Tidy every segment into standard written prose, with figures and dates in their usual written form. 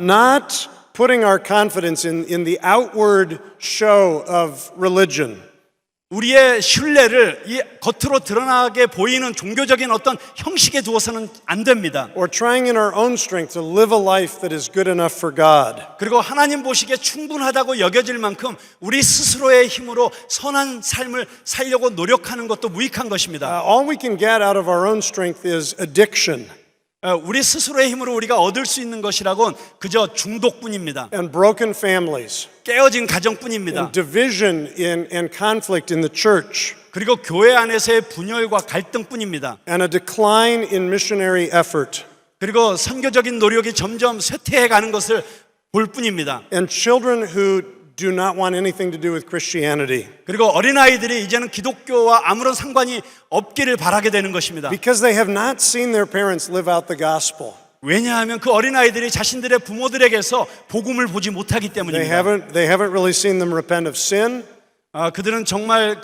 not putting our confidence in the outward show of religion. 우리의 신뢰를 이 겉으로 드러나게 보이는 종교적인 어떤 형식에 두어서는 안 됩니다. Or trying in our own strength to live a life that is good enough for God. 그리고 하나님 보시기에 충분하다고 여겨질 만큼 우리 스스로의 힘으로 선한 삶을 살려고 노력하는 것도 무익한 것입니다. All we can get out of our own strength is addiction 우리 스스로의 힘으로 우리가 얻을 수 있는 것이라곤 그저 중독뿐입니다. and broken families 깨어진 가정뿐입니다. and division and conflict in the church 그리고 교회 안에서의 분열과 갈등뿐입니다. and a decline in missionary effort 그리고 선교적인 노력이 점점 쇠퇴해 가는 것을 볼 뿐입니다. and children who do not want anything to do with Christianity 그리고 어린아이들이 이제는 기독교와 아무런 상관이 없기를 바라게 되는 것입니다. because they have not seen their parents live out the gospel. 왜냐하면 그 어린아이들이 자신들의 부모들에게서 복음을 보지 못하기 They 때문입니다. haven't really seen them repent of sin. 그들은 정말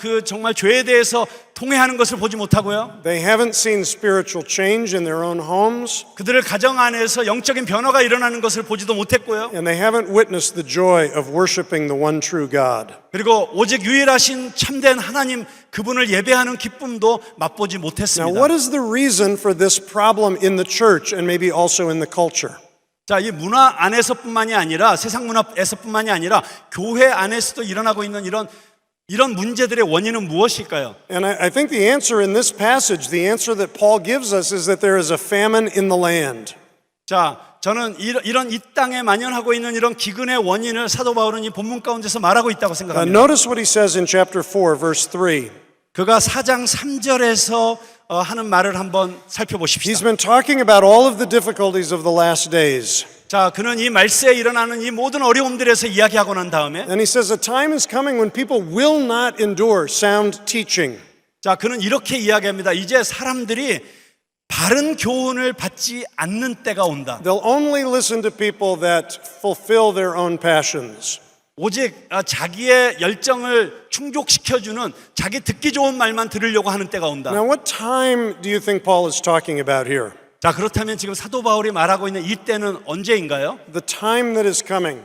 죄에 대해서 통회하는 것을 보지 못하고요. They haven't seen spiritual change in their own homes. 그들의 가정 안에서 영적인 변화가 일어나는 것을 보지도 못했고요. And they haven't witnessed the joy of worshiping the one true God. 그리고 오직 유일하신 참된 하나님 그분을 예배하는 기쁨도 맛보지 Now, 못했습니다. what is the reason for this problem in the church and maybe also in the culture? 자, 이 문화 안에서뿐만이 아니라 세상 문화에서뿐만이 아니라 교회 안에서도 일어나고 있는 이런 문제들의 원인은 무엇일까요? And I think the answer in this passage, the answer that Paul gives us is that there is a famine in the land. 자, 저는 이런 이 땅에 만연하고 있는 이런 기근의 원인을 사도 바울은 이 본문 가운데서 말하고 있다고 생각합니다. Notice what he says in chapter 4, verse 3. 그가 4장 3절에서 하는 말을 한번 He's 살펴보십시다. been talking about all of the difficulties of the last days. 자, 그는 이 말세에 일어나는 이 모든 어려움들에서 이야기하고 난 다음에 And he says a time is coming when people will not endure sound teaching. 자, 그는 이렇게 이야기합니다. 이제 사람들이 바른 교훈을 받지 않는 때가 온다. They'll only listen to people that fulfill their own passions. 오직 자기의 열정을 충족시켜주는 자기 듣기 좋은 말만 들으려고 하는 때가 온다. Now, what time do you think Paul is talking about here? 자, 그렇다면 지금 사도 바울이 말하고 있는 이 때는 언제인가요? The time that is coming,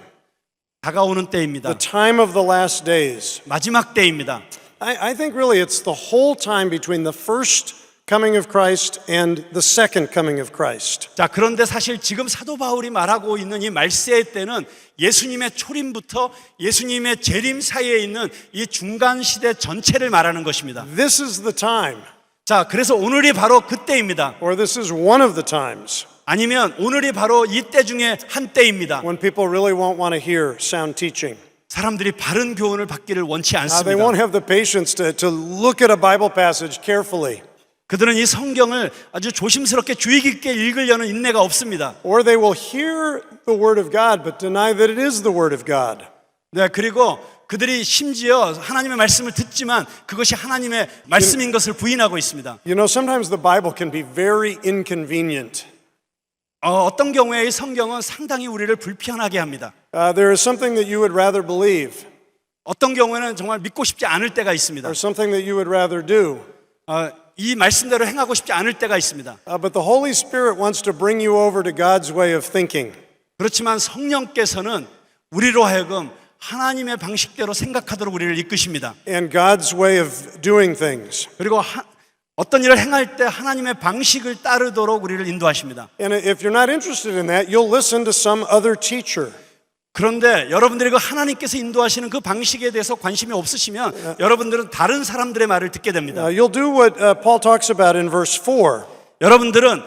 다가오는 때입니다. the time of the last days. 마지막 때입니다. I think really it's the whole time between the first coming of Christ and the second coming of Christ. 자, 그런데 사실 지금 사도 바울이 말하고 있는 이 말세의 때는 예수님의 초림부터 예수님의 재림 사이에 있는 이 중간 시대 전체를 말하는 것입니다. This is the time, 자, 그래서 오늘이 바로 그때입니다. or this is one of the times, 아니면 오늘이 바로 이 때 중에 한 때입니다. when people really won't want to hear sound teaching. 사람들이 바른 교훈을 받기를 원치 They 않습니다. won't have the patience to look at a Bible passage carefully. 그들은 이 성경을 아주 조심스럽게 주의 깊게 읽으려는 인내가 없습니다. Or they will hear the word of God but deny that it is the word of God. 네, 그리고 그들이 심지어 하나님의 말씀을 듣지만 그것이 하나님의 말씀인 것을 부인하고 있습니다. You know, sometimes the Bible can be very inconvenient. 어떤 경우에 이 성경은 상당히 우리를 불편하게 합니다. There is something that you would rather believe, 어떤 경우에는 정말 믿고 싶지 않을 때가 있습니다. or something that you would rather do. 이 말씀대로 행하고 싶지 않을 때가 있습니다. But the Holy Spirit wants to bring you over to God's way of thinking. 그렇지만 성령께서는 우리로 하여금 하나님의 방식대로 생각하도록 우리를 이끄십니다. And God's way of doing things. 그리고 어떤 일을 행할 때 하나님의 방식을 따르도록 우리를 인도하십니다. And if you're not interested in that, you'll listen to some other teacher. 그런데 여러분들이 그 하나님께서 인도하시는 그 방식에 대해서 관심이 없으시면 여러분들은 다른 사람들의 말을 듣게 됩니다. You'll do what Paul talks about in verse 4. 여러분들은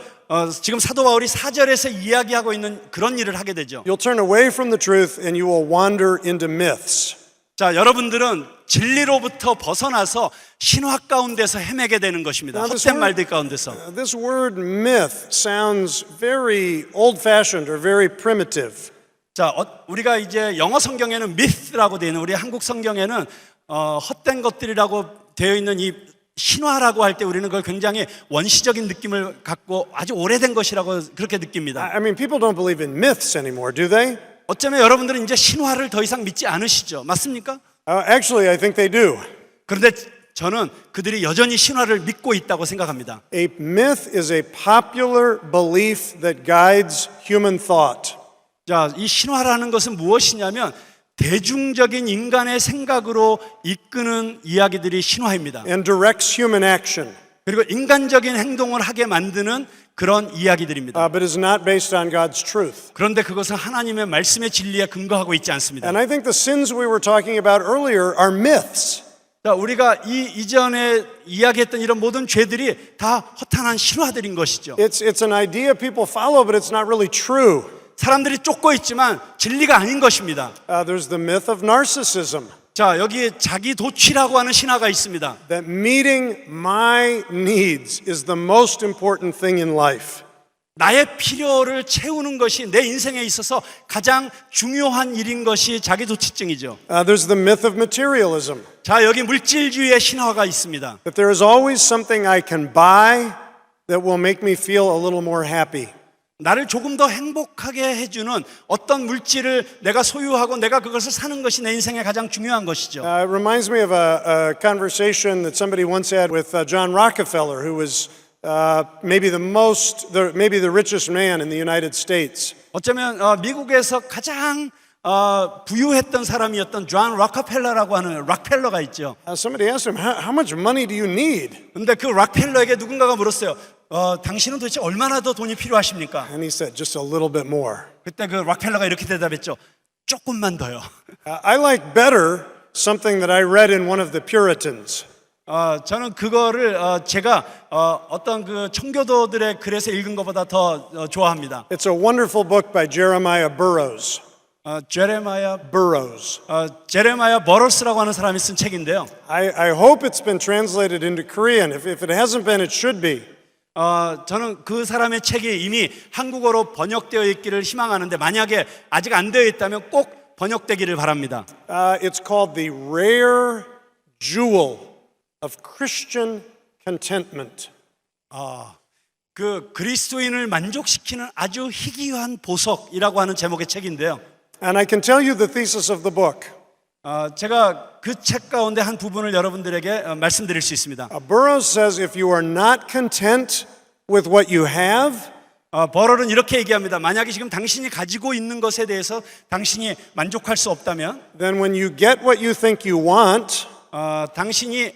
지금 사도 바울이 4절에서 이야기하고 있는 그런 일을 하게 되죠. You'll turn away from the truth and you will wander into myths. 자, 여러분들은 진리로부터 벗어나서 신화 가운데서 헤매게 되는 것입니다. 헛된 말들 가운데서. This word myth sounds very old-fashioned or very primitive. 자, 우리가 이제 영어 성경에는 myth라고 되어 있는 우리 한국 성경에는 헛된 것들이라고 되어 있는 이 신화라고 할 때 우리는 그걸 굉장히 원시적인 느낌을 갖고 아주 오래된 것이라고 그렇게 느낍니다. I mean, people don't believe in myths anymore, do they? 어쩌면 여러분들은 이제 신화를 더 이상 믿지 않으시죠. 맞습니까? Actually, I think they do. 그런데 저는 그들이 여전히 신화를 믿고 있다고 생각합니다. A myth is a popular belief that guides human thought. 자, 이 신화라는 것은 무엇이냐면 대중적인 인간의 생각으로 이끄는 이야기들이 신화입니다. and directs human action, 그리고 인간적인 행동을 하게 만드는 그런 이야기들입니다. but is not based on God's truth. 그런데 그것은 하나님의 말씀의 진리에 근거하고 있지 않습니다. And I think the sins we were talking about earlier are myths. 자, 우리가 이전에 이야기했던 이런 모든 죄들이 다 허탄한 신화들인 것이죠. It's an idea people follow, but it's not really true. 사람들이 쫓고 있지만 진리가 아닌 것입니다. There's the myth of narcissism, 자, 여기에 자기 도취라고 하는 신화가 있습니다. that meeting my needs is the most important thing in life. 나의 필요를 채우는 것이 내 인생에 있어서 가장 중요한 일인 것이 자기 도취증이죠. There's the myth of materialism, 자, 여기 물질주의의 신화가 있습니다. that there is always something I can buy that will make me feel a little more happy. 나를 조금 더 행복하게 해주는 어떤 물질을 내가 소유하고 내가 그것을 사는 것이 내 인생에 가장 중요한 것이죠. It reminds me of a conversation that somebody once had with John Rockefeller, who was maybe the richest man in the United States. 어쩌면 미국에서 가장 부유했던 사람이었던 존 락펠러라고 하는 락펠러가 있죠. Somebody asked him, how much money do you need? 근데 그 락펠러에게 누군가가 물었어요. 당신은 도대체 얼마나 더 돈이 필요하십니까? And he said, just a little bit more. 그때 그 락펠러가 이렇게 대답했죠. 조금만 더요. I like better something that I read in one of the Puritans. 저는 그거를 제가 어떤 그 청교도들의 글에서 읽은 것보다 더 좋아합니다. It's a wonderful book by Jeremiah Burroughs. 제레마야 버러스라고 하는 사람이 쓴 책인데요. I hope it's been translated into Korean. If it hasn't been, it should be. 저는 그 사람의 책이 이미 한국어로 번역되어 있기를 희망하는데 만약에 아직 안 되어 있다면 꼭 번역되기를 바랍니다. It's called The Rare Jewel of Christian Contentment. 그 그리스도인을 만족시키는 아주 희귀한 보석이라고 하는 제목의 책인데요. And I can tell you the thesis of the book. 제가 그 책 가운데 한 부분을 여러분들에게 말씀드릴 수 있습니다. Burroughs says if you are not content with what you have, 버럴은 이렇게 얘기합니다. 만약에 지금 당신이 가지고 있는 것에 대해서 당신이 만족할 수 없다면, then when you get what you think you want, 당신이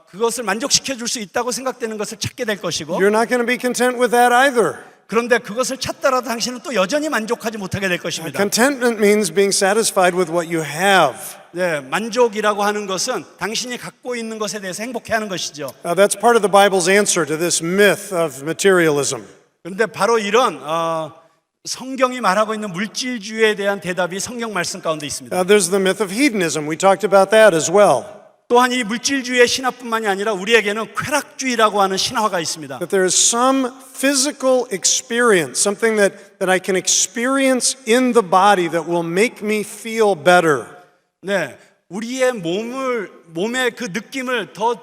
그것을 만족시켜 줄 수 있다고 생각되는 것을 찾게 될 것이고, you're not going to be content with that either. 그런데 그것을 찾더라도 당신은 또 여전히 만족하지 못하게 될 것입니다. Contentment means being satisfied with what you have. 네, 만족이라고 하는 것은 당신이 갖고 있는 것에 대해서 행복해하는 것이죠. That's part of the Bible's answer to this myth of materialism. 그런데 바로 이런 성경이 말하고 있는 물질주의에 대한 대답이 성경 말씀 가운데 있습니다. There's the myth of hedonism. We talked about that as well. 또한 이 물질주의의 신화뿐만이 아니라 우리에게는 쾌락주의라고 하는 신화가 있습니다. That there is some physical experience, something that I can experience in the body that will make me feel better. 네, 우리의 몸의 그 느낌을 더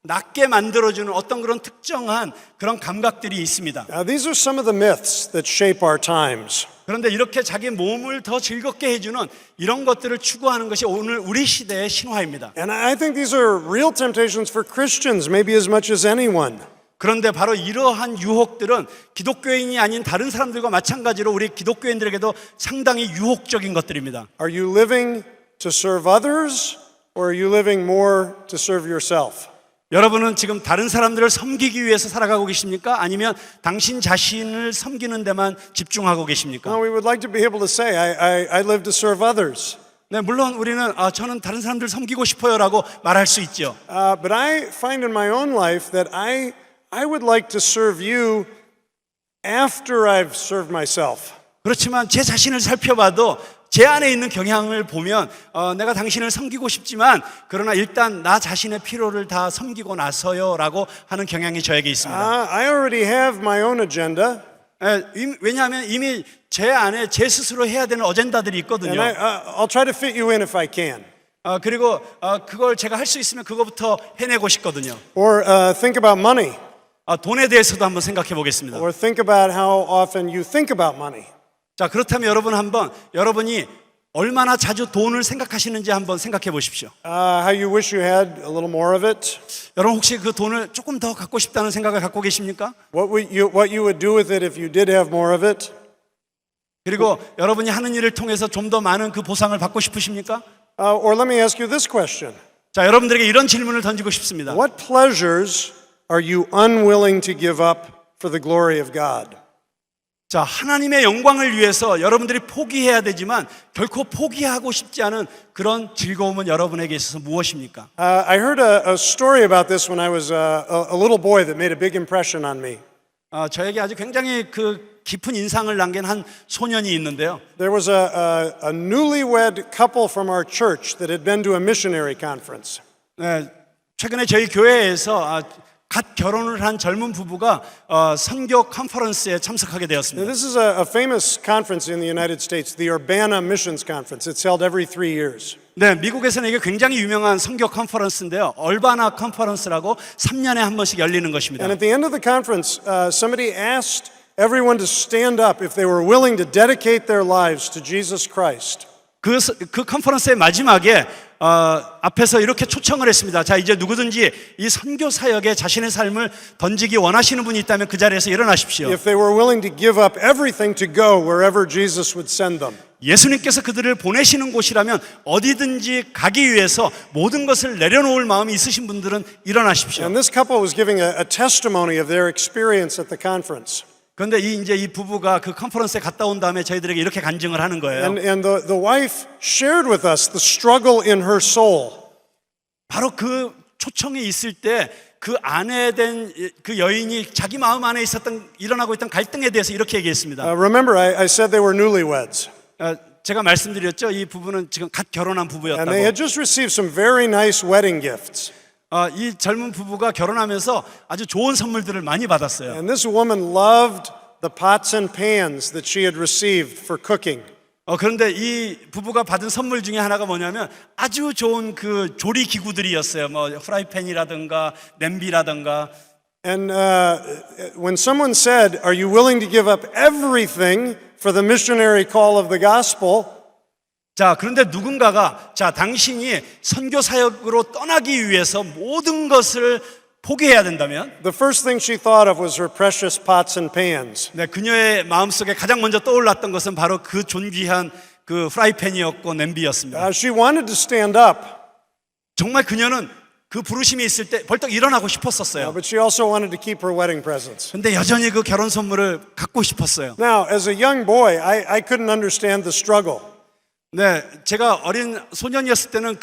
낫게 만들어주는 어떤 그런 특정한 그런 감각들이 있습니다. These are some of the myths that shape our times. 그런데 이렇게 자기 몸을 더 즐겁게 해주는 이런 것들을 추구하는 것이 오늘 우리 시대의 신화입니다. And I think these are real temptations for Christians, maybe as much as anyone. 그런데 바로 이러한 유혹들은 기독교인이 아닌 다른 사람들과 마찬가지로 우리 기독교인들에게도 상당히 유혹적인 것들입니다. Are you living to serve others, or are you living more to serve yourself? 여러분은 지금 다른 사람들을 섬기기 위해서 살아가고 계십니까? 아니면 당신 자신을 섬기는 데만 집중하고 계십니까? We would like to be able to say, I live to serve others. 네, 물론 우리는 저는 다른 사람들을 섬기고 싶어요라고 말할 수 있죠. But I find in my own life that I would like to serve you after I've served myself. 그렇지만 제 자신을 살펴봐도 제 안에 있는 경향을 보면 내가 당신을 섬기고 싶지만 그러나 일단 나 자신의 필요를 다 섬기고 나서요라고 하는 경향이 저에게 있습니다. I already have my own agenda. 왜냐하면 이미 제 안에 제 스스로 해야 되는 어젠다들이 있거든요. And I'll try to fit you in if I can. 그리고 그걸 제가 할 수 있으면 그거부터 해내고 싶거든요. Or think about money. 돈에 대해서도 한번 생각해 보겠습니다. Or think about how often you think about money. 자, 그렇다면 여러분이 얼마나 자주 돈을 생각하시는지 한번 생각해 보십시오. How you wish you had a little more of it. 여러분 혹시 그 돈을 조금 더 갖고 싶다는 생각을 갖고 계십니까? What you would do with it if you did have more of it. 그리고 여러분이 하는 일을 통해서 좀 더 많은 그 보상을 받고 싶으십니까? Or let me ask you this question. 자, 여러분들에게 이런 질문을 던지고 싶습니다. What pleasures are you unwilling to give up for the glory of God? 자, 하나님의 영광을 위해서 여러분들이 포기해야 되지만 결코 포기하고 싶지 않은 그런 즐거움은 여러분에게 있어서 무엇입니까? I heard a story about this when I was a little boy that made a big impression on me. 저에게 아주 굉장히 그 깊은 인상을 남긴 한 소년이 있는데요. There was a newlywed couple from our church that had been to a missionary conference. 네, 최근에 저희 교회에서 갓 결혼을 한 젊은 부부가 선교 컨퍼런스에 참석하게 Now, 되었습니다. this is a famous conference in the United States, the Urbana Missions Conference. It's held every 3 years. 네, 미국에서는 이게 굉장히 유명한 선교 컨퍼런스인데요. 얼바나 컨퍼런스라고 3년에 한 번씩 열리는 것입니다. And at the end of the conference, somebody asked everyone to stand up if they were willing to dedicate their lives to Jesus Christ. 그 컨퍼런스의 마지막에 앞에서 이렇게 초청을 했습니다. 자, 이제 누구든지 이 선교 사역에 자신의 삶을 던지기 원하시는 분이 있다면 그 자리에서 일어나십시오. If they were willing to give up everything to go wherever Jesus would send them. 예수님께서 그들을 보내시는 곳이라면 어디든지 가기 위해서 모든 것을 내려놓을 마음이 있으신 분들은 일어나십시오. And this couple was giving a testimony of their experience at the conference. 그런데 이제 이 부부가 그 컨퍼런스에 갔다 온 다음에 저희들에게 이렇게 간증을 하는 거예요. And the wife shared with us the struggle in her soul. 바로 그 초청에 있을 때 그 아내 된 그 여인이 자기 마음 안에 일어나고 있던 갈등에 대해서 이렇게 얘기했습니다. Remember, I said they were newlyweds. 제가 말씀드렸죠. 이 부부는 지금 갓 결혼한 And they 부부였다고. had just received some very nice wedding gifts. 이 젊은 부부가 결혼하면서 아주 좋은 선물들을 많이 받았어요. And this woman loved the pots and pans that she had received for cooking. 그런데 이 부부가 받은 선물 중에 하나가 뭐냐면 아주 좋은 그 조리 기구들이었어요. 뭐 프라이팬이라든가 냄비라든가. And when someone said, "Are you willing to give up everything for the missionary call of the gospel?" 자, 그런데 누군가가 자, 당신이 선교 사역으로 떠나기 위해서 모든 것을 포기해야 된다면 The first thing she thought of was her precious pots and pans. 네, 그녀의 마음속에 가장 먼저 떠올랐던 것은 바로 그 존귀한 그 프라이팬이었고 냄비였습니다. She wanted to stand up, 정말 그녀는 그 부르심이 있을 때 벌떡 일어나고 싶었었어요. but she also wanted to keep her wedding presents. 근데 여전히 그 결혼 선물을 갖고 싶었어요. Now, as a young boy, I couldn't understand the struggle. 네, 제가 어린 소년이었을 때는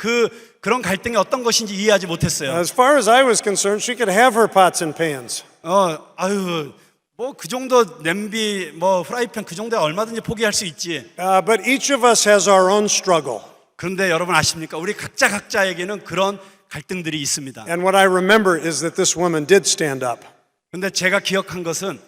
그런 갈등이 어떤 것인지 이해하지 못했어요. As far as I was concerned, she could have her pots and pans. 뭐 그 정도 냄비, 뭐 프라이팬 그 정도에 얼마든지 포기할 수 있지. But each of us has our own struggle. 그런데 여러분 아십니까? 우리 각자에게는 그런 갈등들이 있습니다. And what I remember is that this woman did stand up. 그런데 제가 기억한 것은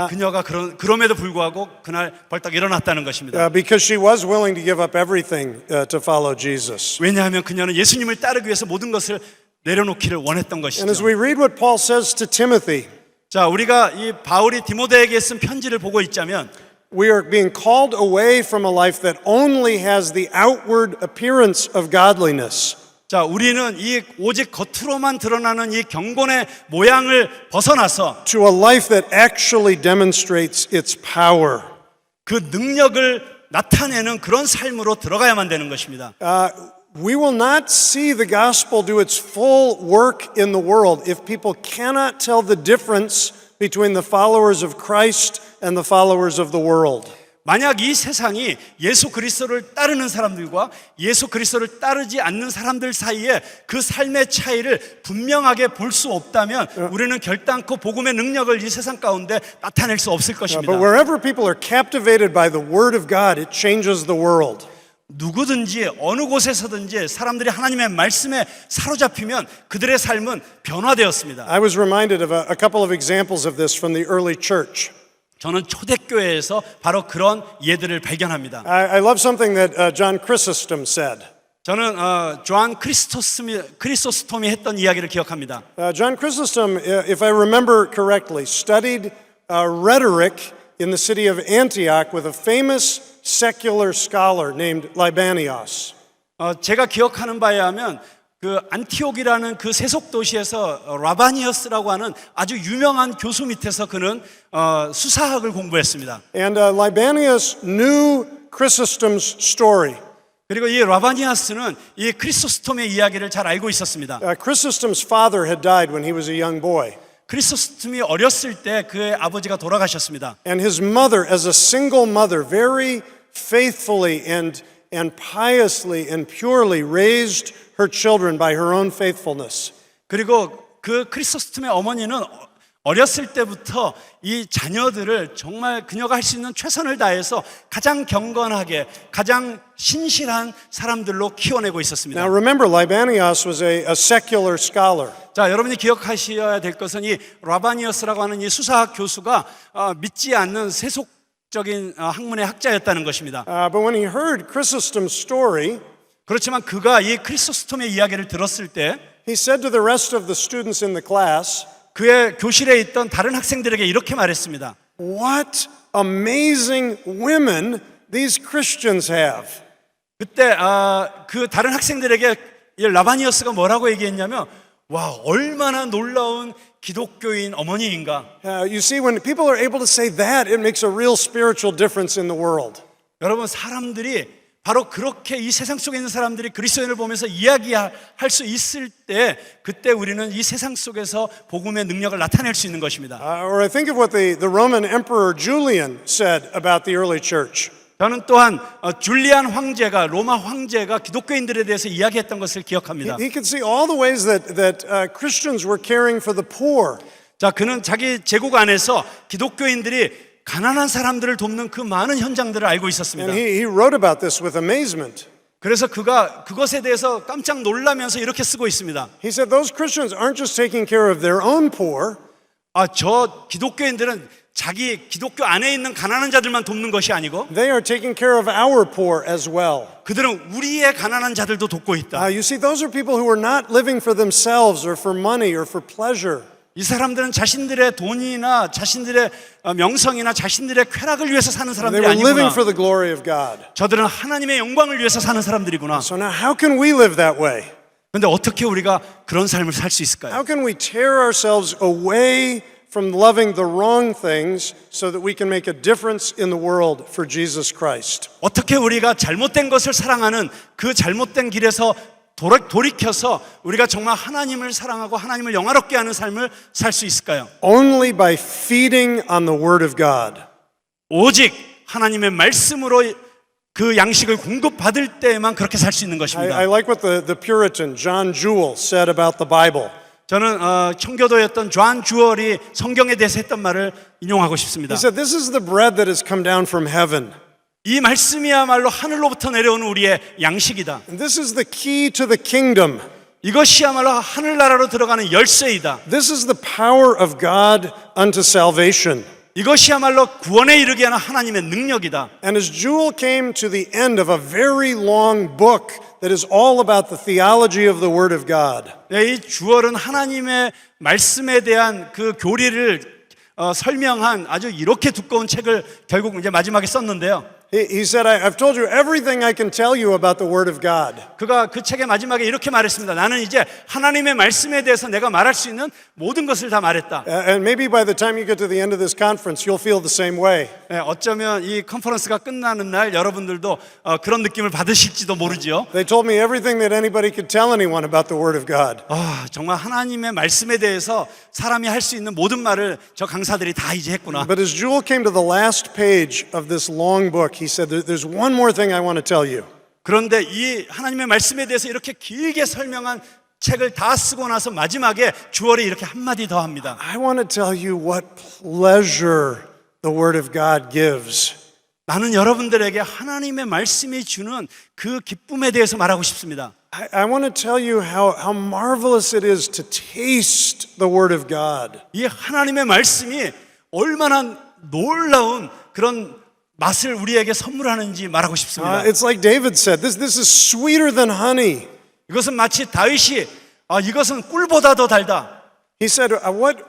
그녀가 그럼에도 불구하고 그날 벌떡 일어났다는 것입니다. Because she was willing to give up everything to follow Jesus. 왜냐하면 그녀는 예수님을 따르기 위해서 모든 것을 내려놓기를 원했던 And as 것이죠. we read what Paul says to Timothy, 자, 우리가 이 바울이 디모데에게 쓴 편지를 보고 있자면 we are being called away from a life that only has the outward appearance of godliness. 자, 우리는 이 오직 겉으로만 드러나는 이 경건의 모양을 벗어나서 To a life that actually demonstrates its power. 그 능력을 나타내는 그런 삶으로 들어가야만 되는 것입니다. We will not see the gospel do its full work in the world if people cannot tell the difference between the followers of Christ and the followers of the world. 만약 이 세상이 예수 그리스도를 따르는 사람들과 예수 그리스도를 따르지 않는 사람들 사이에 그 삶의 차이를 분명하게 볼 수 없다면 우리는 결단코 복음의 능력을 이 세상 가운데 나타낼 수 없을 것입니다. But wherever people are captivated by the word of God, it changes the world. 누구든지 어느 곳에서든지 사람들이 하나님의 말씀에 사로잡히면 그들의 삶은 변화되었습니다. I was reminded of a couple of examples of this from the early church. 저는 초대교회에서 바로 그런 예들을 발견합니다. I love something that John Chrysostom said. 저는 조한 크리소스톰이 했던 이야기를 기억합니다. John Chrysostom, if I remember correctly, studied rhetoric in the city of Antioch with a famous secular scholar named Libanios. 제가 기억하는 바에 하면 그 안티옥이라는 그 세속 도시에서 라바니어스라고 하는 아주 유명한 교수 밑에서 그는 수사학을 공부했습니다. And Libanius knew Chrysostom's story. 그리고 이 라바니아스는 이 크리소스톰의 이야기를 잘 알고 있었습니다. Chrysostom's father had died when he was a young boy. 크리소스톰이 어렸을 때 그의 아버지가 돌아가셨습니다. And his mother, as a single mother, very faithfully and piously and purely raised her children by her own faithfulness. 그리고 그 크리소스톰의 어머니는 어렸을 때부터 이 자녀들을 정말 그녀가 할 수 있는 최선을 다해서 가장 경건하게 가장 신실한 사람들로 키워내고 있었습니다. Now remember, Libanius was a secular scholar. 자, 여러분이 기억하셔야 될 것은 이 라바니어스라고 하는 이 수사학 교수가 믿지 않는 세속적인 학문의 학자였다는 것입니다. But when he heard Chrysostom's story, 그렇지만 그가 이 크리소스톰의 이야기를 들었을 때 he said to the rest of the students in the class, 그의 교실에 있던 다른 학생들에게 이렇게 말했습니다. "What amazing women these Christians have." 그때 그 다른 학생들에게 이 라바니어스가 뭐라고 얘기했냐면 와, 얼마나 놀라운 기독교인 어머니인가. You see, when people are able to say that, it makes a real spiritual difference in the world. 여러분, 사람들이 바로 그렇게 이 세상 속에 있는 사람들이 그리스도인을 보면서 이야기할 수 있을 때 그때 우리는 이 세상 속에서 복음의 능력을 나타낼 수 있는 것입니다. Or I think of what the Roman Emperor Julian said about the early church. 저는 또한 줄리안 황제가 로마 황제가 기독교인들에 대해서 이야기했던 것을 기억합니다. He could see all the ways that Christians were caring for the poor. 자, 그는 자기 제국 안에서 기독교인들이 가난한 사람들을 돕는 그 많은 현장들을 알고 있었습니다. And he wrote about this with amazement. 그래서 그가 그것에 대해서 깜짝 놀라면서 이렇게 쓰고 있습니다. He said those Christians aren't just taking care of their own poor. 저 기독교인들은 자기 기독교 안에 있는 가난한 자들만 돕는 것이 아니고 They are taking care of our poor as well. 그들은 우리의 가난한 자들도 돕고 있다. You see, those are people who are not living for themselves or for money or for pleasure. 이 사람들은 자신들의 돈이나 자신들의 명성이나 자신들의 쾌락을 위해서 사는 They 사람들이 were living 아니구나. for the glory of God. 저들은 하나님의 영광을 위해서 사는 사람들이구나. So now how can we live that way? 그런데 어떻게 우리가 그런 삶을 살 수 있을까요? How can we tear ourselves away from loving the wrong things so that we can make a difference in the world for Jesus Christ? 어떻게 우리가 잘못된 것을 사랑하는 그 잘못된 길에서 돌이켜서 우리가 정말 하나님을 사랑하고 하나님을 영화롭게 하는 삶을 살 수 있을까요? Only by feeding on the Word of God. 오직 하나님의 말씀으로 그 양식을 공급받을 때에만 그렇게 살 수 있는 것입니다. I like what the Puritan John Jewell said about the Bible. 저는 청교도였던 존 주얼이 성경에 대해서 했던 말을 인용하고 싶습니다. He said, "This is the bread that has come down from heaven. 이 말씀이야말로 하늘로부터 내려오는 우리의 양식이다. And this is the key to the kingdom. 이것이야말로 하늘나라로 들어가는 열쇠이다. This is the power of God unto salvation." 이것이야말로 구원에 이르게 하는 하나님의 능력이다. And as Jewel came to the end of a very long book that is all about the theology of the Word of God, 이 주얼은 하나님의 말씀에 대한 그 교리를 설명한 아주 이렇게 두꺼운 책을 결국 이제 마지막에 썼는데요. he said, I've told you everything I can tell you about the Word of God. 그가 그 책의 마지막에 이렇게 말했습니다. 나는 이제 하나님의 말씀에 대해서 내가 말할 수 있는 모든 것을 다 말했다. And maybe by the time you get to the end of this conference, you'll feel the same way. 어쩌면 이 컨퍼런스가 끝나는 날 여러분들도 그런 느낌을 받으실지도 모르죠. They told me everything that anybody could tell anyone about the Word of God. 정말 하나님의 말씀에 대해서 사람이 할 수 있는 모든 말을 저 강사들이 다 이제 했구나. But as Jewel came to the last page of this long book, he said, there's one more thing I want to tell you. 그런데 이 하나님의 말씀에 대해서 이렇게 길게 설명한 책을 다 쓰고 나서 마지막에 주얼이 이렇게 한마디 더 합니다. I want to tell you what pleasure the Word of God gives. 나는 여러분들에게 하나님의 말씀이 주는 그 기쁨에 대해서 말하고 싶습니다. I want to tell you how marvelous it is to taste the Word of God. 이 하나님의 말씀이 얼마나 놀라운 그런 맛을 우리에게 선물하는지 말하고 싶습니다. It's like David said, this is sweeter than honey. 이것은 마치 다윗이 이것은 꿀보다 더 달다. He said,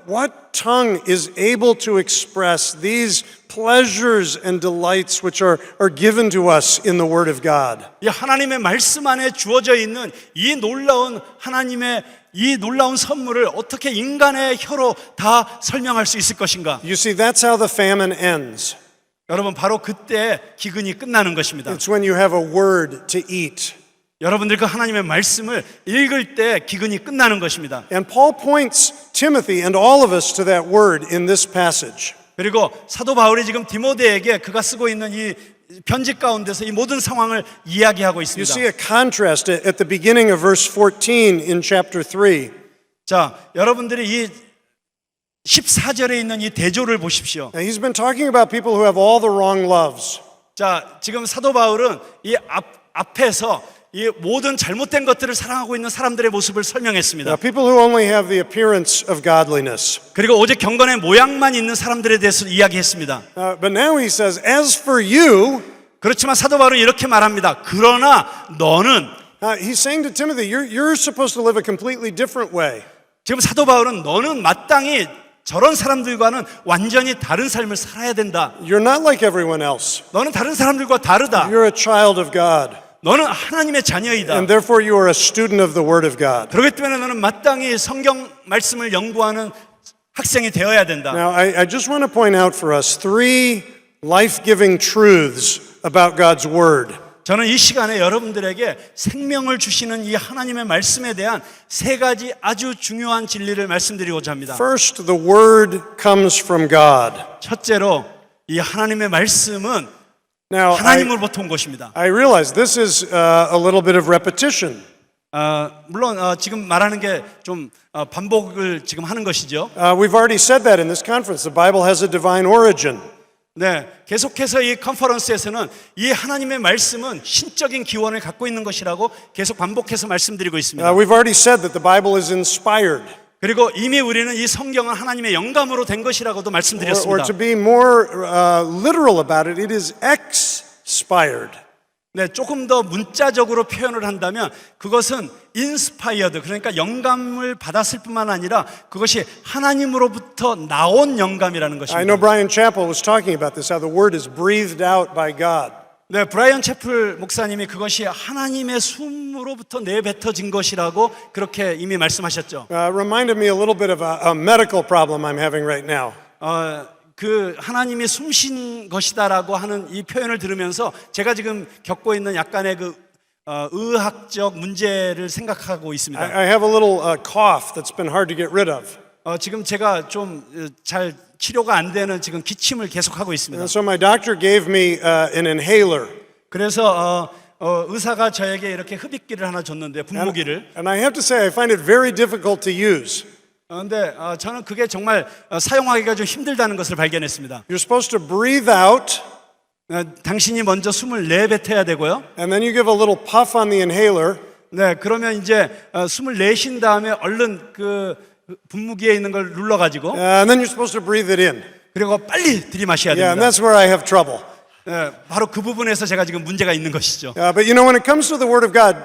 what tongue is able to express these pleasures and delights which are given to us in the Word of God? 이 하나님의 말씀 안에 주어져 있는 이 놀라운 하나님의 이 놀라운 선물을 어떻게 인간의 혀로 다 설명할 수 있을 것인가? You see, that's how the famine ends. 여러분, 바로 그때 기근이 끝나는 것입니다. It's when you have a word to eat. 여러분들 그 하나님의 말씀을 읽을 때 기근이 끝나는 것입니다. And Paul points Timothy and all of us to that word in this passage. 그리고 사도 바울이 지금 디모데에게 그가 쓰고 있는 이 편지 가운데서 이 모든 상황을 이야기하고 You 있습니다. see a contrast at the beginning of verse 14 in chapter 3. 자, 여러분들이 이 14절에 있는 이 대조를 보십시오. Now, he's been talking about people who have all the wrong loves. 자, 지금 사도 바울은 이 앞에서 이 모든 잘못된 것들을 사랑하고 있는 사람들의 모습을 설명했습니다. People who only have the appearance of godliness. 그리고 오직 경건의 모양만 있는 사람들에 대해서 이야기했습니다. But now he says, as for you, 그렇지만 사도 바울은 이렇게 말합니다. 그러나 너는, he's saying to Timothy, you're supposed to live a completely different way. 지금 사도 바울은 너는 마땅히 저런 사람들과는 완전히 다른 삶을 살아야 된다. You're not like everyone else. 너는 다른 사람들과 다르다. You're a child of God. 너는 하나님의 자녀이다. And therefore you are a student of the Word of God. 그렇기 때문에 너는 마땅히 성경 말씀을 연구하는 학생이 되어야 된다. Now, I just want to point out for us three life-giving truths about God's Word. 저는 이 시간에 여러분들에게 생명을 주시는 이 하나님의 말씀에 대한 세 가지 아주 중요한 진리를 말씀드리고자 합니다. First, the Word comes from God. 첫째로 이 하나님의 말씀은 Now, 하나님으로부터 온 것입니다. I realize this is a little bit of repetition. 물론 지금 말하는 게 좀 반복을 지금 하는 것이죠. We've already said that in this conference. The Bible has a divine origin. 네, 계속해서 이 컨퍼런스에서는 이 하나님의 말씀은 신적인 기원을 갖고 있는 것이라고 계속 반복해서 말씀드리고 있습니다. We've already said that the Bible is inspired. 그리고 이미 우리는 이 성경은 하나님의 영감으로 된 것이라고도 Or 말씀드렸습니다. to be more literal about it, it is expired. 네, 조금 더 문자적으로 표현을 한다면 그것은 inspired, 그러니까 영감을 받았을 뿐만 아니라 그것이 하나님으로부터 나온 영감이라는 I know 것입니다. Brian Chappell was talking about this, how the Word is breathed out by God. 네, 브라이언 채플 목사님이 그것이 하나님의 숨으로부터 내뱉어진 것이라고 그렇게 이미 말씀하셨죠. Reminded me a little bit of a medical problem I'm having right now. 그 하나님이 숨쉰 것이다라고 하는 이 표현을 들으면서 제가 지금 겪고 있는 약간의 그 의학적 문제를 생각하고 있습니다. I have a little cough that's been hard to get rid of. 지금 제가 좀 잘 치료가 안 되는 지금 기침을 계속하고 있습니다. And so my doctor gave me an inhaler. 그래서 의사가 저에게 이렇게 흡입기를 하나 줬는데 분무기를. And I have to say I find it very difficult to use. 그런데 저는 그게 정말 사용하기가 좀 힘들다는 것을 발견했습니다. You're supposed to breathe out, 당신이 먼저 숨을 내뱉어야 되고요. and then you give a little puff on the inhaler. 네, 그러면 이제 숨을 내쉰 다음에 얼른 그 분무기에 있는 걸 눌러가지고 And then you're supposed to breathe it in. 그리고 빨리 들이마셔야 Yeah, and 됩니다. that's where I have trouble. 네, 바로 그 부분에서 제가 지금 문제가 있는 것이죠. But you know, when it comes to the Word of God,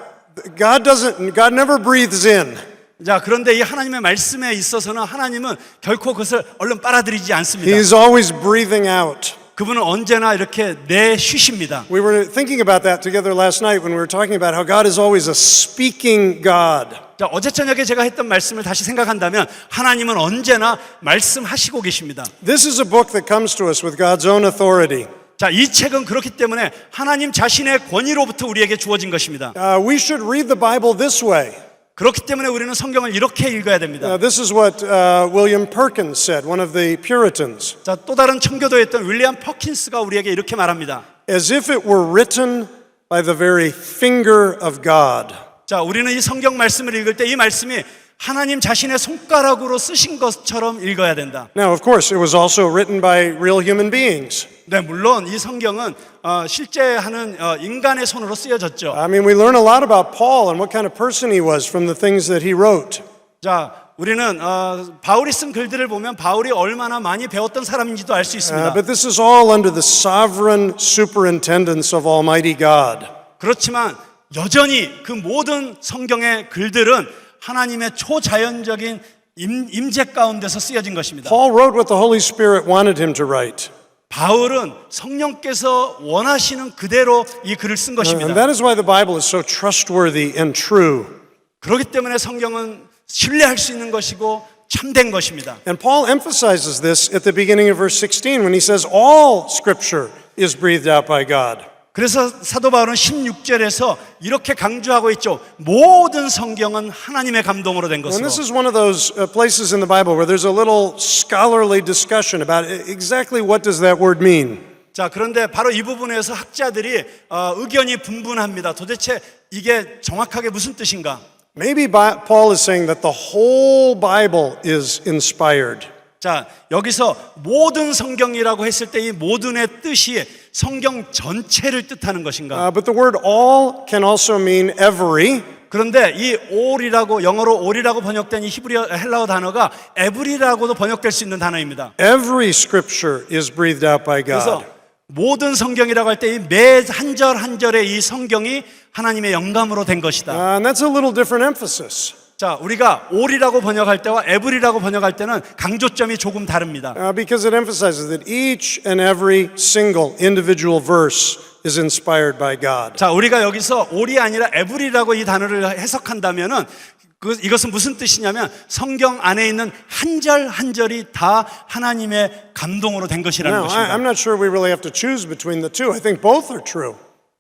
God never breathes in. 자, 그런데 이 하나님의 말씀에 있어서는 하나님은 결코 그것을 얼른 빨아들이지 않습니다. He's always breathing out. 그분은 언제나 이렇게 내쉬십니다. We were thinking about that together last night when we were talking about how God is always a speaking God. 자, 어제 저녁에 제가 했던 말씀을 다시 생각한다면 하나님은 언제나 말씀하시고 계십니다. This is a book that comes to us with God's own authority. 자, 이 책은 그렇기 때문에 하나님 자신의 권위로부터 우리에게 주어진 것입니다. We should read the Bible this way. 그렇기 때문에 우리는 성경을 이렇게 읽어야 됩니다. This is what William Perkins said, one of the Puritans. 자, 또 다른 청교도였던 윌리엄 퍼킨스가 우리에게 이렇게 말합니다. As if it were written by the very finger of God. 자, 우리는 이 성경 말씀을 읽을 때 이 말씀이 하나님 자신의 손가락으로 쓰신 것처럼 읽어야 된다. Now, of course, it was also written by real human beings. 네, 물론 이 성경은 실제 하는 인간의 손으로 쓰여졌죠. I mean, we learn a lot about Paul and what kind of person he was from the things that he wrote. 자, 우리는 바울이 쓴 글들을 보면 바울이 얼마나 많이 배웠던 사람인지도 알 수 있습니다. But this is all under the sovereign superintendence of Almighty God. 그렇지만 여전히 그 모든 성경의 글들은 하나님의 초자연적인 임재 가운데서 쓰여진 것입니다. Paul wrote what the Holy Spirit wanted him to write. 바울은 성령께서 원하시는 그대로 이 글을 쓴 And 것입니다. that is why the Bible is so trustworthy and true. 그렇기 때문에 성경은 신뢰할 수 있는 것이고 참된 것입니다. And Paul emphasizes this at the beginning of verse 16 when he says all scripture is breathed out by God. 그래서 사도 바울은 16절에서 이렇게 강조하고 있죠. 모든 성경은 하나님의 감동으로 된 And 것으로. this is one of those places in the Bible where there's a little scholarly discussion about exactly what does that word mean. 자, 그런데 바로 이 부분에서 학자들이 의견이 분분합니다. 도대체 이게 정확하게 무슨 뜻인가? Maybe Paul is saying that the whole Bible is inspired. 자, 여기서 모든 성경이라고 했을 때 이 모든의 뜻이 성경 전체를 뜻하는 것인가? But the word all can also mean every. 그런데 이 all이라고 영어로 all이라고 번역된 이 히브리어 헬라어 단어가 every라고도 번역될 수 있는 단어입니다. Every scripture is breathed out by 그래서 God. 모든 성경이라고 할 때 이 매 한 절 한 절의 이 성경이 하나님의 영감으로 된 것이다. And that's a little different emphasis. 자, 우리가 all이라고 번역할 때와 every라고 번역할 때는 강조점이 조금 다릅니다. Because it emphasizes that each and every single individual verse is inspired by God. 자, 우리가 여기서 all이 아니라 every라고 이 단어를 해석한다면은 이것은 무슨 뜻이냐면 성경 안에 있는 한 절 한 절이 다 하나님의 감동으로 된 것이라는 Now, 것입니다. I'm not sure we really have to choose between the two. I think both are true.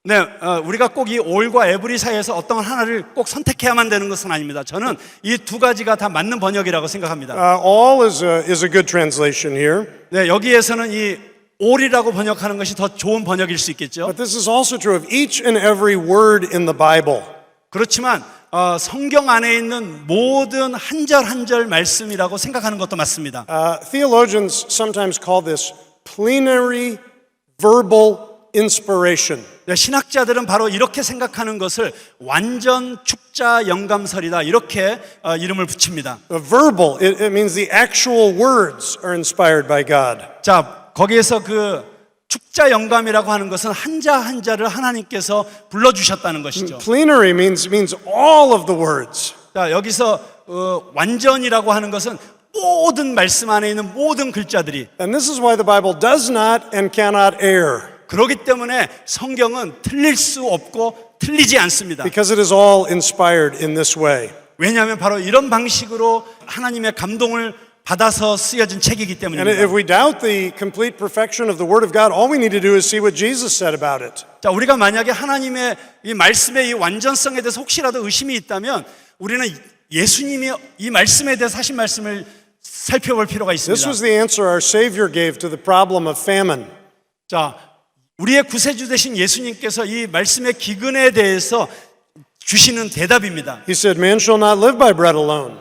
네, 우리가 꼭 이 all과 every 사이에서 어떤 하나를 꼭 선택해야만 되는 것은 아닙니다. 저는 이 두 가지가 다 맞는 번역이라고 생각합니다. All is a good translation here. 네, 여기에서는 이 all이라고 번역하는 것이 더 좋은 번역일 수 있겠죠. But this is also true of each and every word in the Bible. 그렇지만 성경 안에 있는 모든 한 절 한 절 말씀이라고 생각하는 것도 맞습니다. Theologians sometimes call this plenary verbal inspiration. 네, 신학자들은 바로 이렇게 생각하는 것을 완전 축자 영감설이다 이렇게 이름을 붙입니다. Verbal, it means the actual words are inspired by God. 자, 거기에서 그 축자 영감이라고 하는 것은 한자 한자를 하나님께서 불러주셨다는 것이죠. Plenary means all of the words. 자, 여기서 완전이라고 하는 것은 모든 말씀 안에 있는 모든 글자들이. And this is why the Bible does not and cannot err. 그렇기 때문에 성경은 틀릴 수 없고 틀리지 않습니다. Because it is all inspired in this way. 왜냐하면 바로 이런 방식으로 하나님의 감동을 받아서 쓰여진 책이기 And 때문입니다. if we doubt the complete perfection of the Word of God, all we need to do is see what Jesus said about it. 자, 우리가 만약에 하나님의 이 말씀의 이 완전성에 대해서 혹시라도 의심이 있다면 우리는 예수님이 이 말씀에 대해서 하신 말씀을 살펴볼 필요가 This 있습니다. was the answer our Savior gave to the problem of famine. 자, 우리의 구세주 되신 예수님께서 이 말씀의 기근에 대해서 주시는 대답입니다. He said, Man shall not live by bread alone,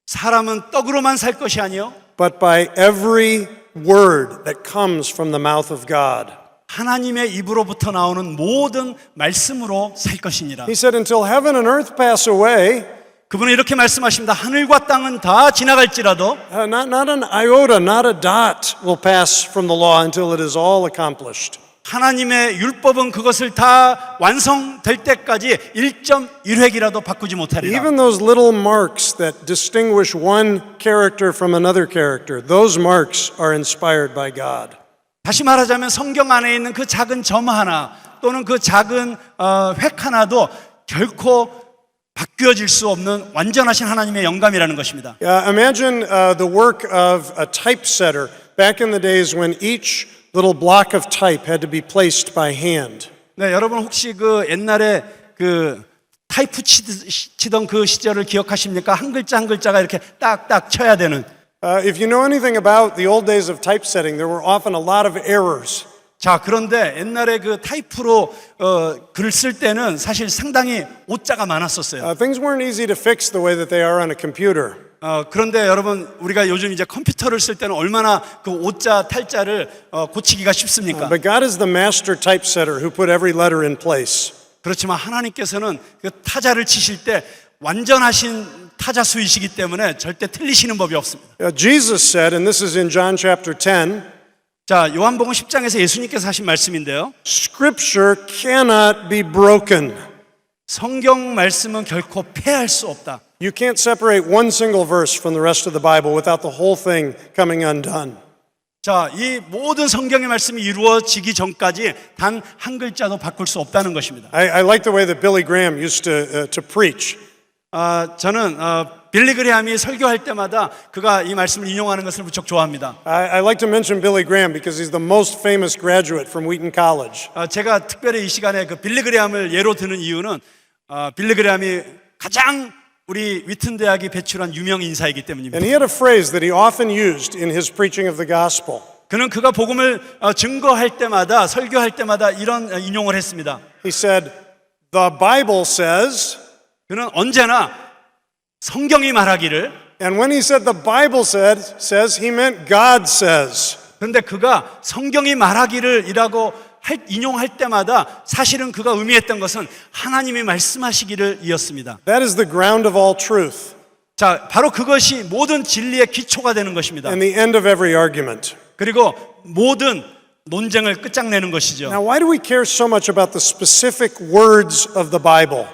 사람은 떡으로만 살 것이 아니요 but by every word that comes from the mouth of God. 하나님의 입으로부터 나오는 모든 말씀으로 살 것이니라. He said, Until heaven and earth pass away, 그분은 이렇게 말씀하십니다. 하늘과 땅은 다 지나갈지라도 not an iota, not a dot will pass from the law until it is all accomplished. 하나님의 율법은 그것을 다 완성될 때까지 1.1획이라도 바꾸지 못하리라. Even those little marks that distinguish one character from another character, those marks are inspired by God. 다시 말하자면 성경 안에 있는 그 작은 점 하나 또는 그 작은 획 하나도 결코 바뀌어질 수 없는 완전하신 하나님의 영감이라는 것입니다. Imagine the work of a typesetter back in the days when each little block of type had to be placed by hand. 네, 여러분 혹시 그 옛날에 그 타이프 치던 그 시절을 기억하십니까? 한 글자 한 글자가 이렇게 딱딱 쳐야 되는. If you know anything about the old days of typesetting, there were often a lot of errors. 자, 그런데 옛날에 그 타이프로 글을 쓸 때는 사실 상당히 오자가 많았었어요. Things weren't easy to fix the way that they are on a computer. 그런데 여러분 우리가 요즘 이제 컴퓨터를 쓸 때는 얼마나 그 오자 탈자를 고치기가 쉽습니까? But God is the master typesetter who put every letter in place. 그렇지만 하나님께서는 그 타자를 치실 때 완전하신 타자 수이시기 때문에 절대 틀리시는 법이 없습니다. Jesus said, and this is in John chapter 10, 자, 요한복음 10장에서 예수님께서 하신 말씀인데요. Scripture cannot be broken. 성경 말씀은 결코 폐할 수 없다. You can't separate one single verse from the rest of the Bible without the whole thing coming undone. 자, 이 모든 성경의 말씀이 이루어지기 전까지 단 한 글자도 바꿀 수 없다는 것입니다. I like the way that Billy Graham used to preach. 저는 빌리 그레함이 설교할 때마다 그가 이 말씀을 인용하는 것을 무척 좋아합니다. I like to mention Billy Graham because he's the most famous graduate from Wheaton College. 제가 특별히 이 시간에 그 빌리 그레함을 예로 드는 이유는 빌리 그레함이 가장 우리 위튼 대학이 배출한 유명 인사이기 때문입니다. And he had a phrase that he often used in his preaching of the gospel. 그는 그가 복음을 증거할 때마다 설교할 때마다 이런 인용을 했습니다. He said, "The Bible says," 그는 언제나 성경이 말하기를, and when he said the Bible says, he meant God says. 그런데 그가 성경이 말하기를이라고 인용할 때마다 사실은 그가 의미했던 것은 하나님이 말씀하시기를 이었습니다. That is the ground of all truth 자, 바로 그것이 모든 진리의 기초가 되는 것입니다. and the end of every argument. 그리고 모든 논쟁을 끝장내는 것이죠. Now, why do we care so much about the specific words of the Bible?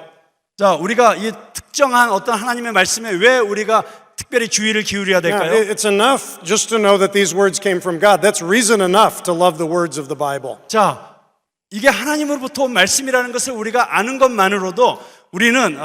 자, 우리가 이 특정한 어떤 하나님의 말씀에 왜 우리가 특별히 주의를 기울여야 Now, 될까요? it's enough just to know that these words came from God. That's reason enough to love the words of the Bible. 자, 이게 하나님으로부터 온 말씀이라는 것을 우리가 아는 것만으로도 우리는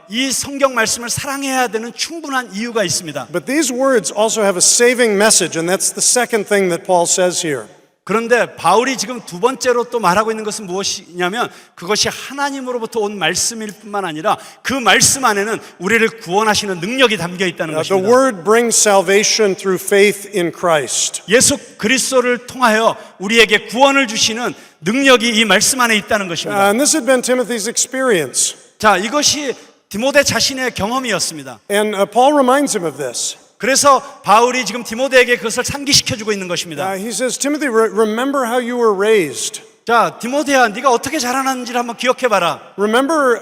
이 성경 말씀을 사랑해야 되는 충분한 이유가 있습니다. But these words also have a saving message, and that's the second thing that Paul says here. 그런데 바울이 지금 두 번째로 또 말하고 있는 것은 무엇이냐면 그것이 하나님으로부터 온 말씀일 뿐만 아니라 그 말씀 안에는 우리를 구원하시는 능력이 담겨 있다는 The 것입니다. word brings salvation through faith in Christ. 예수 그리스도를 통하여 우리에게 구원을 주시는 능력이 이 말씀 안에 있다는 것입니다. And this had been Timothy's experience. 자, 이것이 디모데 자신의 경험이었습니다. And Paul reminds him of this. 그래서 바울이 지금 디모데에게 그것을 상기시켜주고 있는 것입니다. He says, Timothy, remember how you were raised. 자, 디모데야, 네가 어떻게 자라났는지를 한번 기억해봐라. Remember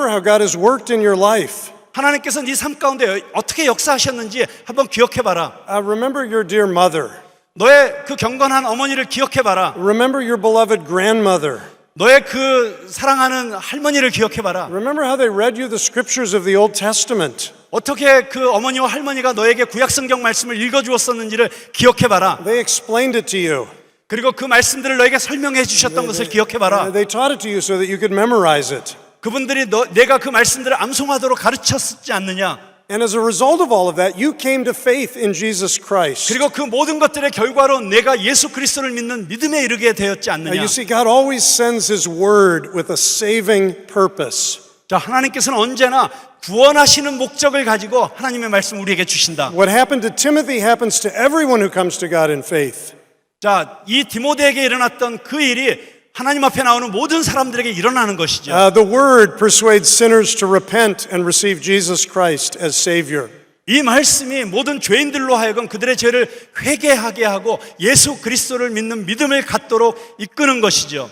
how God has worked in your life. 하나님께서 네 삶 가운데 어떻게 역사하셨는지 한번 기억해봐라. Remember your dear mother. 너의 그 경건한 어머니를 기억해봐라. Remember your beloved grandmother. 너의 그 사랑하는 할머니를 기억해봐라. Remember how they read you the scriptures of the Old Testament. 어떻게 그 어머니와 할머니가 너에게 구약성경 말씀을 읽어주었었는지를 기억해봐라. They explained it to you. 그리고 그 말씀들을 너에게 설명해 주셨던 것을 기억해봐라. They taught it to you so that you could memorize it. 그분들이 내가 그 말씀들을 암송하도록 가르쳤지 않느냐. And as a result of all of that, you came to faith in Jesus Christ. 그리고 그 모든 것들의 결과로 내가 예수 그리스도를 믿는 믿음에 이르게 되었지 Now, 않느냐. you see, God always sends His word with a saving purpose. 자, 하나님께서는 언제나 구원하시는 목적을 가지고 하나님의 말씀 우리에게 주신다. What happened to Timothy happens to everyone who comes to God in faith. 자, 이 디모데에게 일어났던 그 일이 하나님 앞에 나오는 모든 사람들에게 일어나는 것이죠. The word persuades sinners to repent and receive Jesus Christ as Savior. 이 말씀이 모든 죄인들로 하여금 그들의 죄를 회개하게 하고 예수 그리스도를 믿는 믿음을 갖도록 이끄는 것이죠.